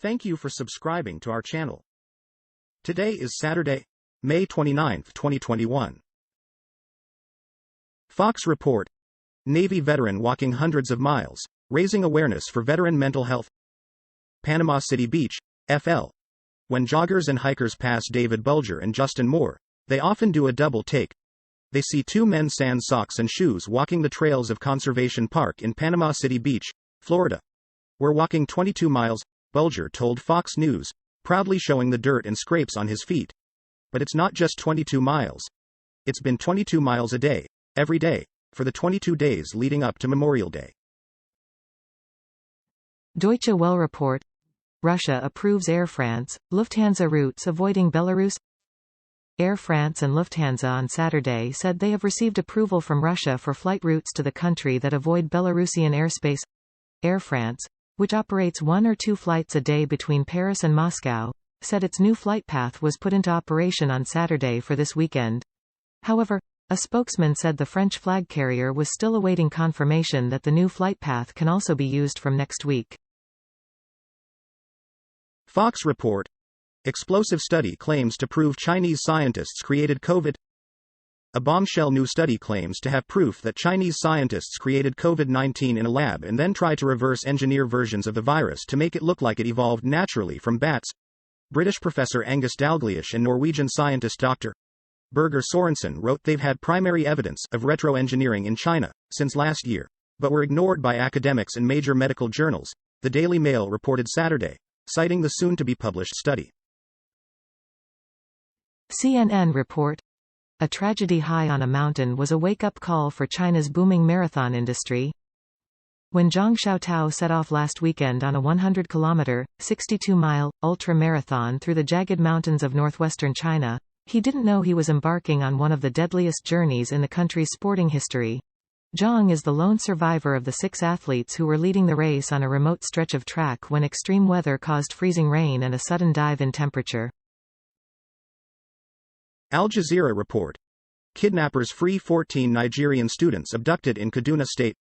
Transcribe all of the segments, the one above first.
Thank you for subscribing to our channel. Today is Saturday, May 29, 2021. Fox report: Navy veteran walking hundreds of miles, raising awareness for veteran mental health. Panama City Beach, FL. When joggers and hikers pass David Bulger and Justin Moore, they often do a double take. They see two men sans socks and shoes walking the trails of Conservation Park in Panama City Beach, Florida. "We're walking 22 miles, Bulger told Fox News, proudly showing the dirt and scrapes on his feet. But it's not just 22 miles. It's been 22 miles a day, every day, for the 22 days leading up to Memorial Day." Deutsche Welle report: Russia approves Air France, Lufthansa routes avoiding Belarus. Air France and Lufthansa on Saturday said they have received approval from Russia for flight routes to the country that avoid Belarusian airspace. Air France, which operates 1 or 2 flights a day between Paris and Moscow, said its new flight path was put into operation on Saturday for this weekend. However, a spokesman said the French flag carrier was still awaiting confirmation that the new flight path can also be used from next week. Fox report: explosive study claims to prove Chinese scientists created COVID. A bombshell new study claims to have proof that Chinese scientists created COVID-19 in a lab and then tried to reverse engineer versions of the virus to make it look like it evolved naturally from bats. British professor Angus Dalglish and Norwegian scientist Dr. Birger Sorensen wrote they've had primary evidence of retroengineering in China since last year, but were ignored by academics and major medical journals, the Daily Mail reported Saturday, citing the soon-to-be-published study. CNN report: a tragedy high on a mountain was a wake-up call for China's booming marathon industry. When Zhang Xiaotao set off last weekend on a 100-kilometer, 62-mile, ultra-marathon through the jagged mountains of northwestern China, he didn't know he was embarking on one of the deadliest journeys in the country's sporting history. Zhang is the lone survivor of the 6 athletes who were leading the race on a remote stretch of track when extreme weather caused freezing rain and a sudden dive in temperature. Al Jazeera report: kidnappers free 14 Nigerian students abducted in Kaduna State.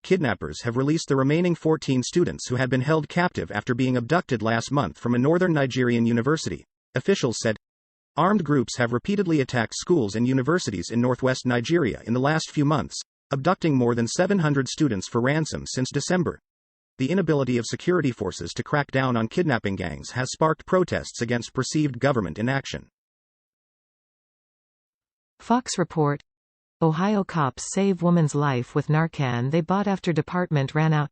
Kidnappers have released the remaining 14 students who had been held captive after being abducted last month from a northern Nigerian university, officials said. Armed groups have repeatedly attacked schools and universities in northwest Nigeria in the last few months, abducting more than 700 students for ransom since December. The inability of security forces to crack down on kidnapping gangs has sparked protests against perceived government inaction. Fox report: Ohio cops save woman's life with Narcan they bought after department ran out.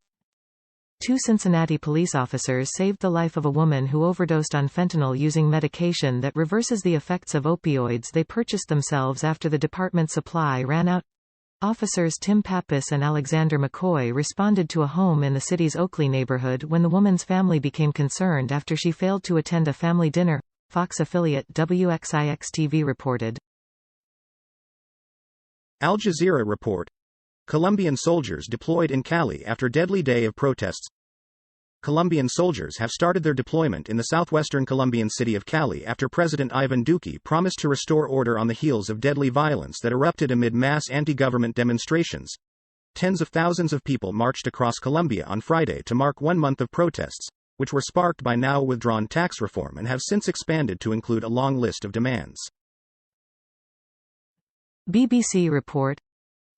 2 Cincinnati police officers saved the life of a woman who overdosed on fentanyl using medication that reverses the effects of opioids they purchased themselves after the department's supply ran out. Officers Tim Pappas and Alexander McCoy responded to a home in the city's Oakley neighborhood when the woman's family became concerned after she failed to attend a family dinner, Fox affiliate WXIX-TV reported. Al Jazeera report: Colombian soldiers deployed in Cali after deadly day of protests. Colombian soldiers have started their deployment in the southwestern Colombian city of Cali after President Ivan Duque promised to restore order on the heels of deadly violence that erupted amid mass anti-government demonstrations. Tens of thousands of people marched across Colombia on Friday to mark 1 month of protests, which were sparked by now withdrawn tax reform and have since expanded to include a long list of demands. BBC report: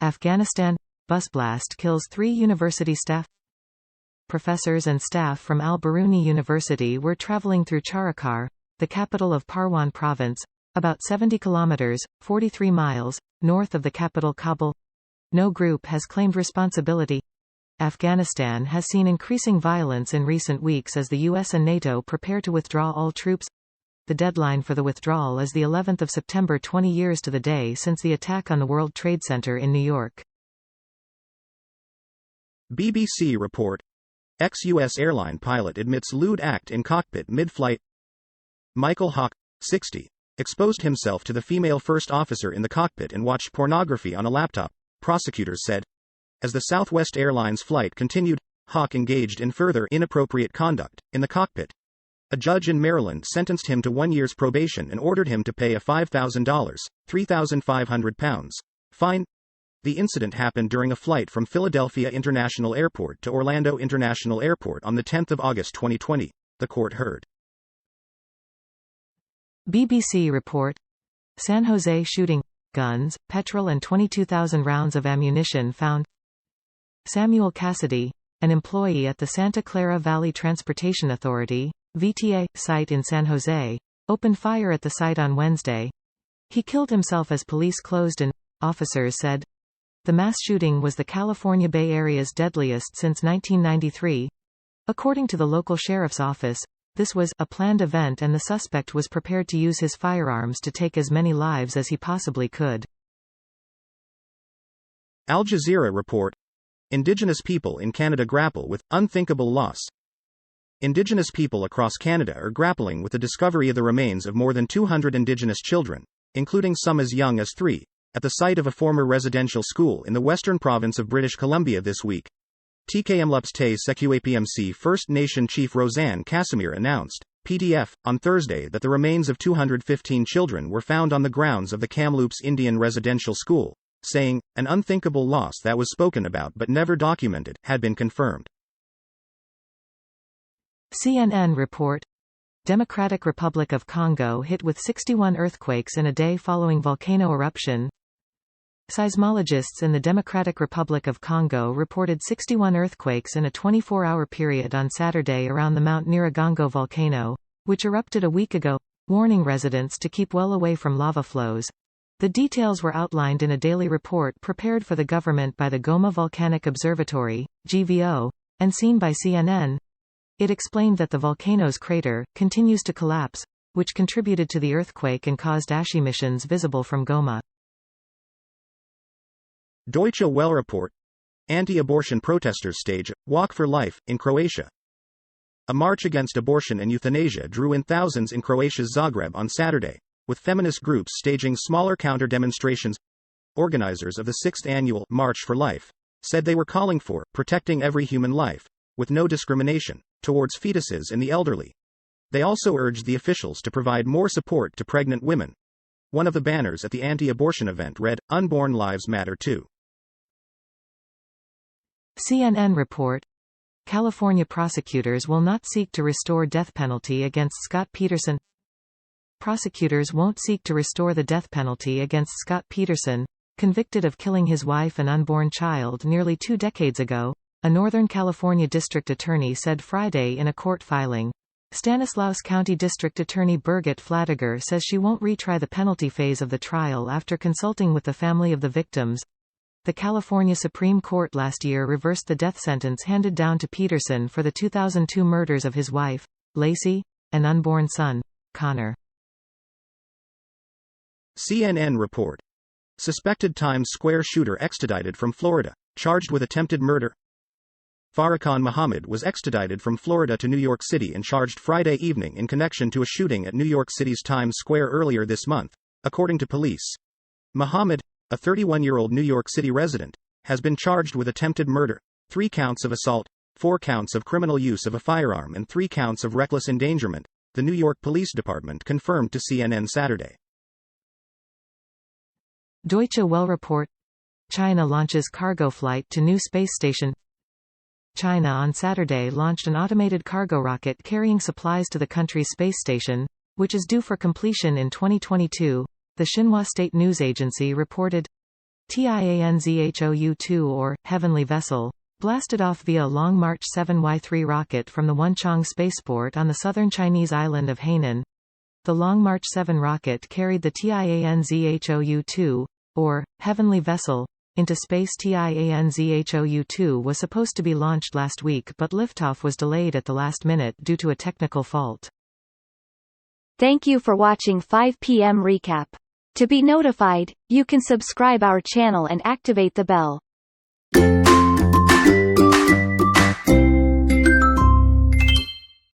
Afghanistan, bus blast kills 3 university staff. Professors and staff from Al-Biruni University were traveling through Charikar, the capital of Parwan province, about 70 kilometers, 43 miles, north of the capital Kabul. No group has claimed responsibility. Afghanistan has seen increasing violence in recent weeks as the US and NATO prepare to withdraw all troops. The deadline for the withdrawal is the 11th of September, 20 years to the day since the attack on the World Trade Center in New York. BBC report: ex-US airline pilot admits lewd act in cockpit mid-flight. Michael Hawk, 60, exposed himself to the female first officer in the cockpit and watched pornography on a laptop, prosecutors said. As the Southwest Airlines flight continued, Hawk engaged in further inappropriate conduct in the cockpit. A judge in Maryland sentenced him to 1 year's probation and ordered him to pay a $5,000, £3,500, fine. The incident happened during a flight from Philadelphia International Airport to Orlando International Airport on the 10th of August 2020, the court heard. BBC report. San Jose shooting. Guns, petrol and 22,000 rounds of ammunition found. Samuel Cassidy, an employee at the Santa Clara Valley Transportation Authority, VTA, site in San Jose, opened fire at the site on Wednesday. He killed himself as police closed in, officers said. The mass shooting was the California Bay Area's deadliest since 1993. According to the local sheriff's office, this was a planned event and the suspect was prepared to use his firearms to take as many lives as he possibly could. Al Jazeera report. Indigenous people in Canada grapple with unthinkable loss. Indigenous people across Canada are grappling with the discovery of the remains of more than 200 Indigenous children, including some as young as 3, at the site of a former residential school in the western province of British Columbia this week. TKMLUPS SEQAPMC First Nation Chief Roseanne Casimir announced, PDF, on Thursday that the remains of 215 children were found on the grounds of the Kamloops Indian Residential School, saying, an unthinkable loss that was spoken about but never documented, had been confirmed. CNN report. Democratic Republic of Congo hit with 61 earthquakes in a day following volcano eruption. Seismologists in the Democratic Republic of Congo reported 61 earthquakes in a 24-hour period on Saturday around the Mount Nyiragongo volcano, which erupted a week ago, warning residents to keep well away from lava flows. The details were outlined in a daily report prepared for the government by the Goma Volcanic Observatory, GVO, and seen by CNN. It explained that the volcano's crater continues to collapse, which contributed to the earthquake and caused ash emissions visible from Goma. Deutsche Welle report. Anti-abortion protesters stage Walk for Life in Croatia. A march against abortion and euthanasia drew in thousands in Croatia's Zagreb on Saturday, with feminist groups staging smaller counter-demonstrations. Organizers of the 6th annual March for Life said they were calling for protecting every human life, with no discrimination, towards fetuses and the elderly. They also urged the officials to provide more support to pregnant women. One of the banners at the anti-abortion event read, Unborn Lives Matter Too. CNN report. California prosecutors will not seek to restore death penalty against Scott Peterson. Prosecutors won't seek to restore the death penalty against Scott Peterson, convicted of killing his wife and unborn child nearly 2 decades ago, a Northern California district attorney said Friday in a court filing. Stanislaus County District Attorney Birgit Flatiger says she won't retry the penalty phase of the trial after consulting with the family of the victims. The California Supreme Court last year reversed the death sentence handed down to Peterson for the 2002 murders of his wife, Lacey, and unborn son, Connor. CNN report. Suspected Times Square shooter extradited from Florida, charged with attempted murder. Farrakhan Muhammad was extradited from Florida to New York City and charged Friday evening in connection to a shooting at New York City's Times Square earlier this month, according to police. Muhammad, a 31-year-old New York City resident, has been charged with attempted murder, 3 counts of assault, 4 counts of criminal use of a firearm and 3 counts of reckless endangerment, the New York Police Department confirmed to CNN Saturday. Deutsche Welle report. China launches cargo flight to new space station. China on Saturday launched an automated cargo rocket carrying supplies to the country's space station, which is due for completion in 2022, the Xinhua State News Agency reported. Tianzhou-2 or Heavenly Vessel blasted off via a Long March 7 Y3 rocket from the Wenchang spaceport on the southern Chinese island of Hainan. The Long March 7 rocket carried the Tianzhou-2, or Heavenly Vessel, into space. Tianzhou-2 was supposed to be launched last week but liftoff was delayed at the last minute due to a technical fault. Thank you for watching 5 p.m. recap. To be notified, you can subscribe our channel and activate the bell.